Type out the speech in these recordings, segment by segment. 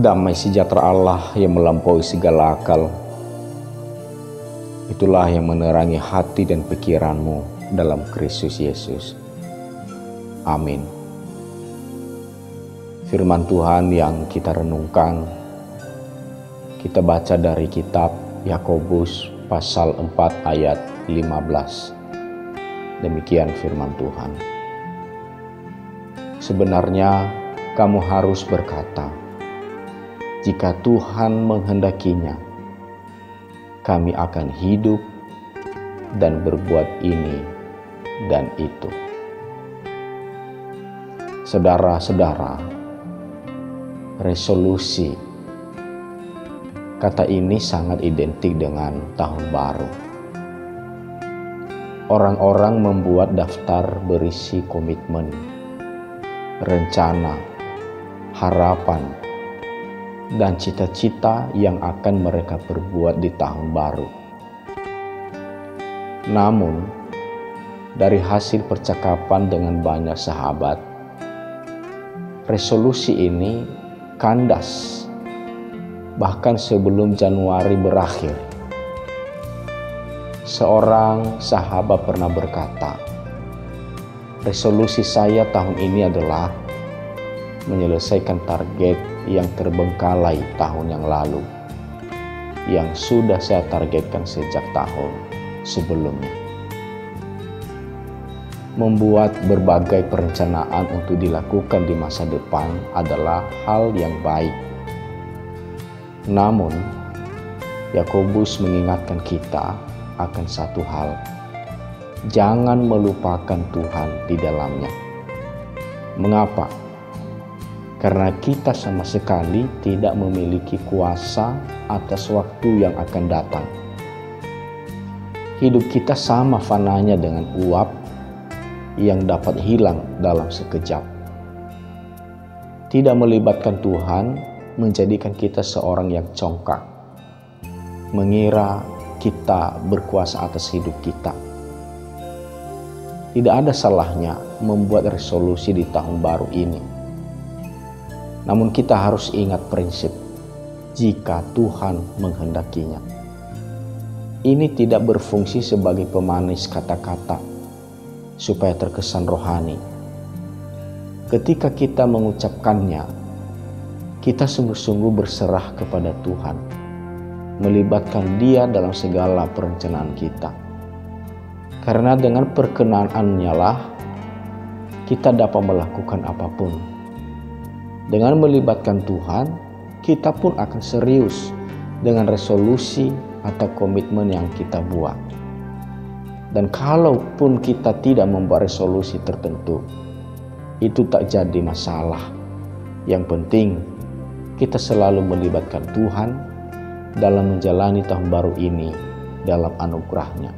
Damai sejahtera Allah yang melampaui segala akal, itulah yang menerangi hati dan pikiranmu dalam Kristus Yesus. Amin. Firman Tuhan yang kita renungkan, kita baca dari kitab Yakobus pasal 4 ayat 15. Demikian firman Tuhan. Sebenarnya kamu harus berkata, jika Tuhan menghendakinya, kami akan hidup dan berbuat ini dan itu. Saudara-saudara, resolusi, kata ini sangat identik dengan tahun baru. Orang-orang membuat daftar berisi komitmen, rencana, harapan, dan cita-cita yang akan mereka perbuat di tahun baru. Namun, dari hasil percakapan dengan banyak sahabat, resolusi ini kandas bahkan sebelum Januari berakhir. Seorang sahabat pernah berkata, resolusi saya tahun ini adalah menyelesaikan target yang terbengkalai tahun yang lalu, yang sudah saya targetkan sejak tahun sebelumnya. Membuat berbagai perencanaan untuk dilakukan di masa depan adalah hal yang baik. Namun, Yakobus mengingatkan kita akan satu hal: jangan melupakan Tuhan di dalamnya. Mengapa? Karena kita sama sekali tidak memiliki kuasa atas waktu yang akan datang. Hidup kita sama fananya dengan uap yang dapat hilang dalam sekejap. Tidak melibatkan Tuhan menjadikan kita seorang yang congkak, mengira kita berkuasa atas hidup kita. Tidak ada salahnya membuat resolusi di tahun baru ini. Namun kita harus ingat prinsip, jika Tuhan menghendakinya. Ini tidak berfungsi sebagai pemanis kata-kata supaya terkesan rohani. Ketika kita mengucapkannya, kita sungguh-sungguh berserah kepada Tuhan, melibatkan Dia dalam segala perencanaan kita. Karena dengan perkenaannya lah kita dapat melakukan apapun. Dengan melibatkan Tuhan, kita pun akan serius dengan resolusi atau komitmen yang kita buat. Dan kalaupun kita tidak membuat resolusi tertentu, itu tak jadi masalah. Yang penting, kita selalu melibatkan Tuhan dalam menjalani tahun baru ini dalam anugerah-Nya.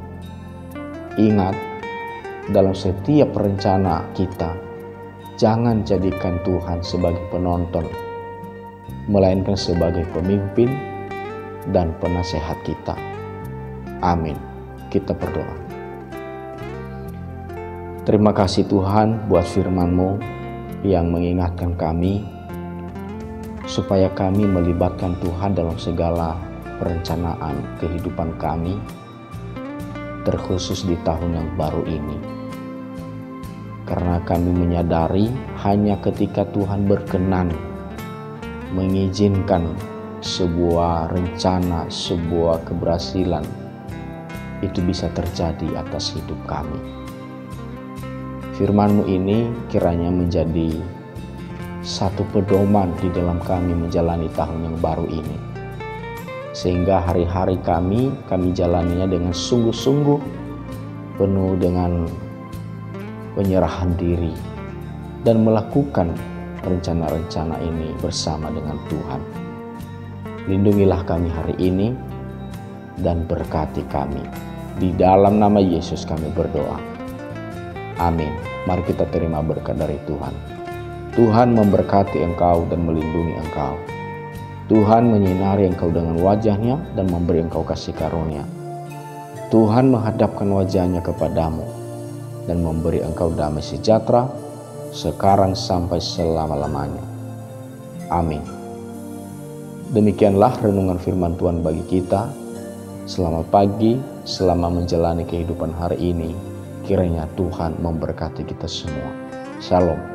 Ingat, dalam setiap rencana kita, jangan jadikan Tuhan sebagai penonton, melainkan sebagai pemimpin dan penasehat kita. Amin. Kita berdoa. Terima kasih Tuhan buat firman-Mu yang mengingatkan kami supaya kami melibatkan Tuhan dalam segala perencanaan kehidupan kami, terkhusus di tahun yang baru ini. Karena kami menyadari hanya ketika Tuhan berkenan mengizinkan sebuah rencana, sebuah keberhasilan itu bisa terjadi atas hidup kami. Firman-Mu ini kiranya menjadi satu pedoman di dalam kami menjalani tahun yang baru ini. Sehingga hari-hari kami jalaninya dengan sungguh-sungguh, penuh dengan penyerahan diri, dan melakukan rencana-rencana ini bersama dengan Tuhan. Lindungilah kami hari ini dan berkati kami. Di dalam nama Yesus kami berdoa. Amin. Mari kita terima berkat dari Tuhan. Tuhan memberkati engkau dan melindungi engkau. Tuhan menyinari engkau dengan wajah-Nya dan memberi engkau kasih karunia. Tuhan menghadapkan wajah-Nya kepadamu dan memberi engkau damai sejahtera sekarang sampai selama-lamanya. Amin. Demikianlah renungan firman Tuhan bagi kita. Selamat pagi, selama menjalani kehidupan hari ini. Kiranya Tuhan memberkati kita semua. Shalom.